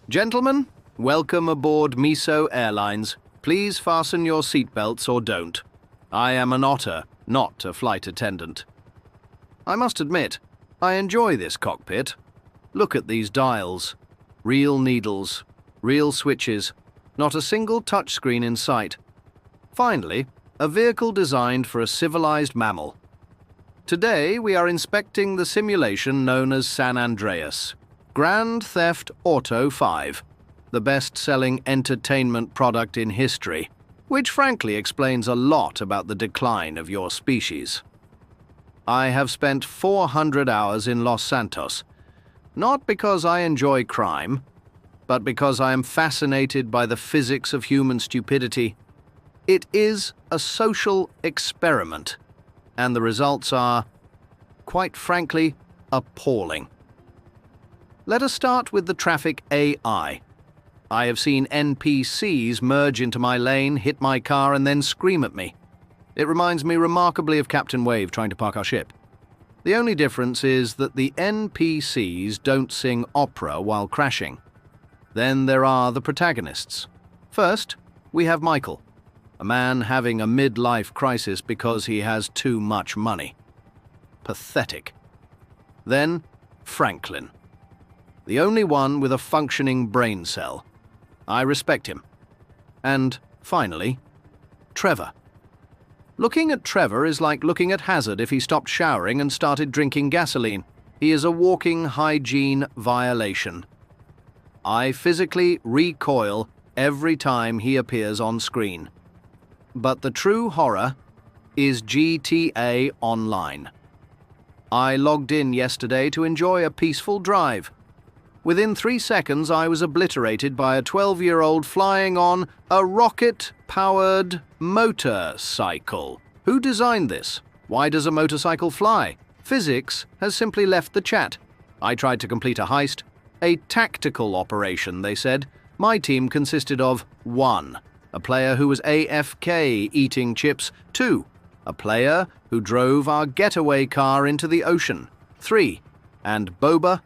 Gentlemen, welcome aboard Miso Airlines. Please fasten your seatbelts or don't. I am an otter, not a flight attendant. I must admit, I enjoy this cockpit. Look at these dials. Real needles, real switches, not a single touchscreen in sight. Finally, a vehicle designed for a civilized mammal. Today, we are inspecting the simulation known as San Andreas. Grand Theft Auto 5, the best-selling entertainment product in history, which frankly explains a lot about the decline of your species. I have spent 400 hours in Los Santos, not because I enjoy crime, but because I am fascinated by the physics of human stupidity. It is a social experiment, and the results are, quite frankly, appalling. Let us start with the traffic AI. I have seen NPCs merge into my lane, hit my car, and then scream at me. It reminds me remarkably of Captain Wave trying to park our ship. The only difference is that the NPCs don't sing opera while crashing. Then there are the protagonists. First, we have Michael, a man having a midlife crisis because he has too much money. Pathetic. Then, Franklin, the only one with a functioning brain cell. I respect him. And, finally, Trevor. Looking at Trevor is like looking at Hazard if he stopped showering and started drinking gasoline. He is a walking hygiene violation. I physically recoil every time he appears on screen. But the true horror is GTA Online. I logged in yesterday to enjoy a peaceful drive. Within 3 seconds, I was obliterated by a 12-year-old flying on a rocket-powered motorcycle. Who designed this? Why does a motorcycle fly? Physics has simply left the chat. I tried to complete a heist. A tactical operation, they said. My team consisted of 1. A player who was AFK eating chips. 2. A player who drove our getaway car into the ocean. 3. And Boba?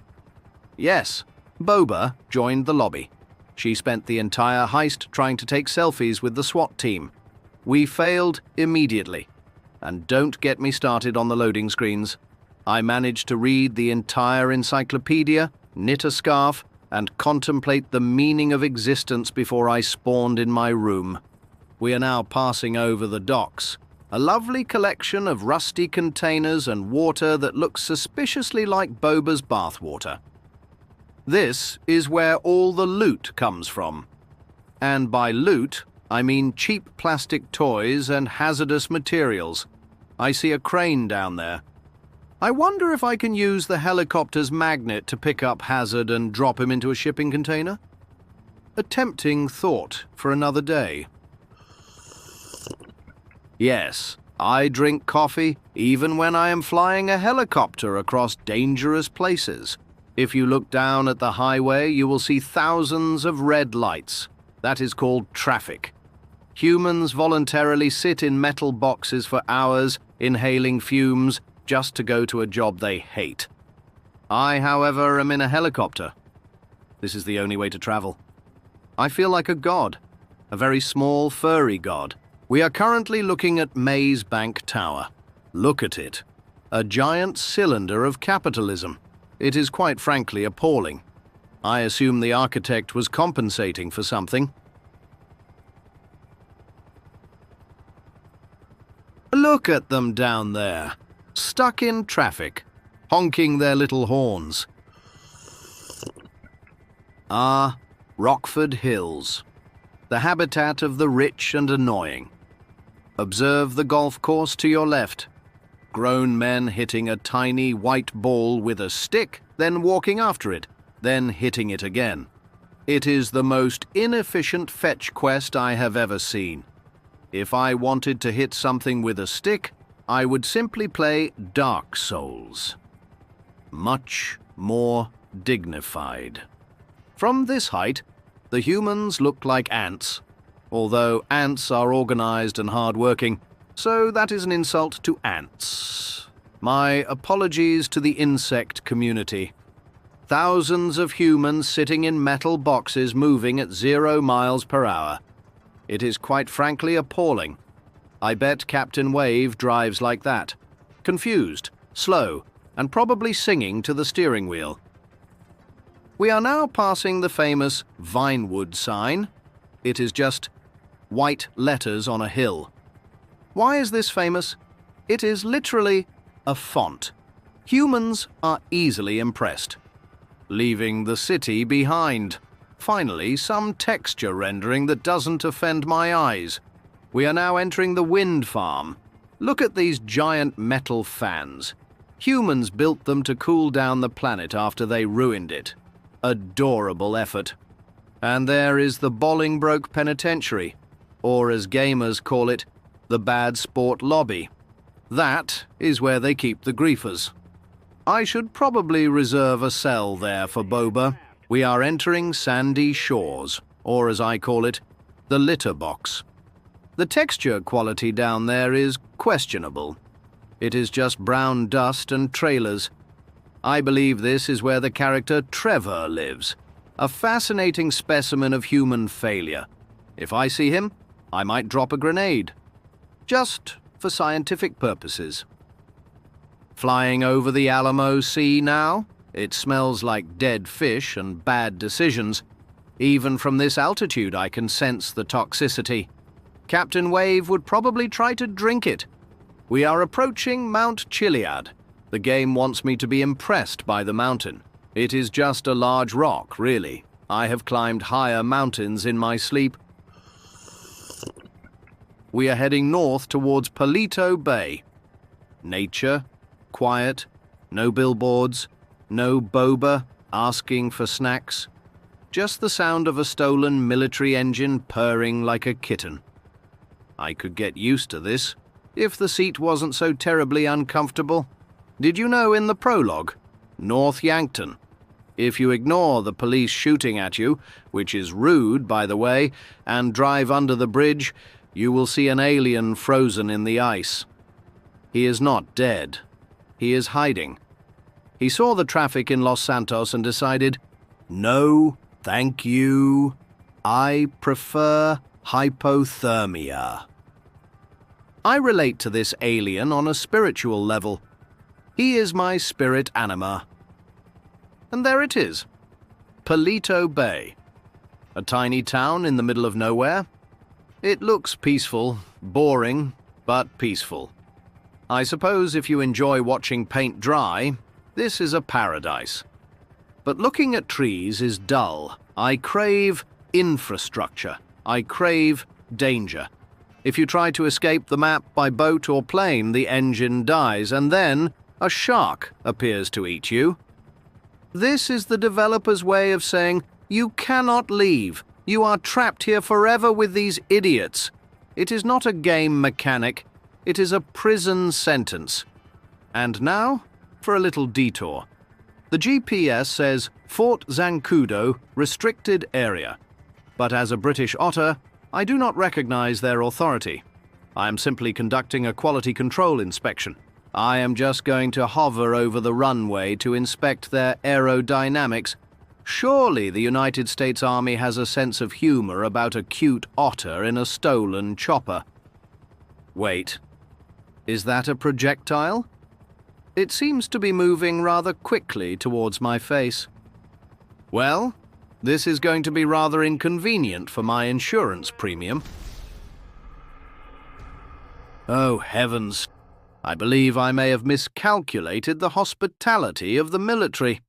Yes, Boba joined the lobby. She spent the entire heist trying to take selfies with the SWAT team. We failed immediately. And don't get me started on the loading screens. I managed to read the entire encyclopedia, knit a scarf, and contemplate the meaning of existence before I spawned in my room. We are now passing over the docks. A lovely collection of rusty containers and water that looks suspiciously like Boba's bathwater. This is where all the loot comes from. And by loot, I mean cheap plastic toys and hazardous materials. I see a crane down there. I wonder if I can use the helicopter's magnet to pick up Hazard and drop him into a shipping container? A tempting thought for another day. Yes, I drink coffee even when I am flying a helicopter across dangerous places. If you look down at the highway, you will see thousands of red lights. That is called traffic. Humans voluntarily sit in metal boxes for hours, inhaling fumes, just to go to a job they hate. I, however, am in a helicopter. This is the only way to travel. I feel like a god, a very small, furry god. We are currently looking at Maze Bank Tower. Look at it. A giant cylinder of capitalism. It is quite frankly appalling. I assume the architect was compensating for something. Look at them down there, stuck in traffic, honking their little horns. Ah, Rockford Hills, the habitat of the rich and annoying. Observe the golf course to your left. Grown men hitting a tiny white ball with a stick, then walking after it, then hitting it again. It is the most inefficient fetch quest I have ever seen. If I wanted to hit something with a stick, I would simply play Dark Souls. Much more dignified. From this height, the humans look like ants, although ants are organized and hard-working. So that is an insult to ants. My apologies to the insect community. Thousands of humans sitting in metal boxes moving at 0 miles per hour. It is quite frankly appalling. I bet Captain Wave drives like that. Confused, slow, and probably singing to the steering wheel. We are now passing the famous Vinewood sign. It is just white letters on a hill. Why is this famous? It is literally a font. Humans are easily impressed. Leaving the city behind. Finally, some texture rendering that doesn't offend my eyes. We are now entering the wind farm. Look at these giant metal fans. Humans built them to cool down the planet after they ruined it. Adorable effort. And there is the Bolingbroke Penitentiary, or as gamers call it, the Bad Sport Lobby. That is where they keep the griefers. I should probably reserve a cell there for Boba. We are entering Sandy Shores, or as I call it, the litter box. The texture quality down there is questionable. It is just brown dust and trailers. I believe this is where the character Trevor lives, a fascinating specimen of human failure. If I see him, I might drop a grenade. Just for scientific purposes. Flying over the Alamo Sea now, it smells like dead fish and bad decisions. Even from this altitude I can sense the toxicity. Captain Wave would probably try to drink it. We are approaching Mount Chiliad. The game wants me to be impressed by the mountain. It is just a large rock, really. I have climbed higher mountains in my sleep. We are heading north towards Palito Bay. Nature, quiet, no billboards, no Boba asking for snacks. Just the sound of a stolen military engine purring like a kitten. I could get used to this, if the seat wasn't so terribly uncomfortable. Did you know in the prologue, North Yankton? If you ignore the police shooting at you, which is rude, by the way, and drive under the bridge, you will see an alien frozen in the ice. He is not dead. He is hiding. He saw the traffic in Los Santos and decided, no, thank you. I prefer hypothermia. I relate to this alien on a spiritual level. He is my spirit anima. And there it is, Palito Bay, a tiny town in the middle of nowhere. It looks peaceful, boring, but peaceful. I suppose if you enjoy watching paint dry, this is a paradise. But looking at trees is dull. I crave infrastructure. I crave danger. If you try to escape the map by boat or plane, the engine dies, and then a shark appears to eat you. This is the developer's way of saying, you cannot leave. You are trapped here forever with these idiots. It is not a game mechanic. It is a prison sentence. And now, for a little detour. The GPS says Fort Zancudo, restricted area. But as a British otter, I do not recognize their authority. I am simply conducting a quality control inspection. I am just going to hover over the runway to inspect their aerodynamics. Surely the United States Army has a sense of humor about a cute otter in a stolen chopper. Wait, is that a projectile? It seems to be moving rather quickly towards my face. Well, this is going to be rather inconvenient for my insurance premium. Oh, heavens. I believe I may have miscalculated the hospitality of the military.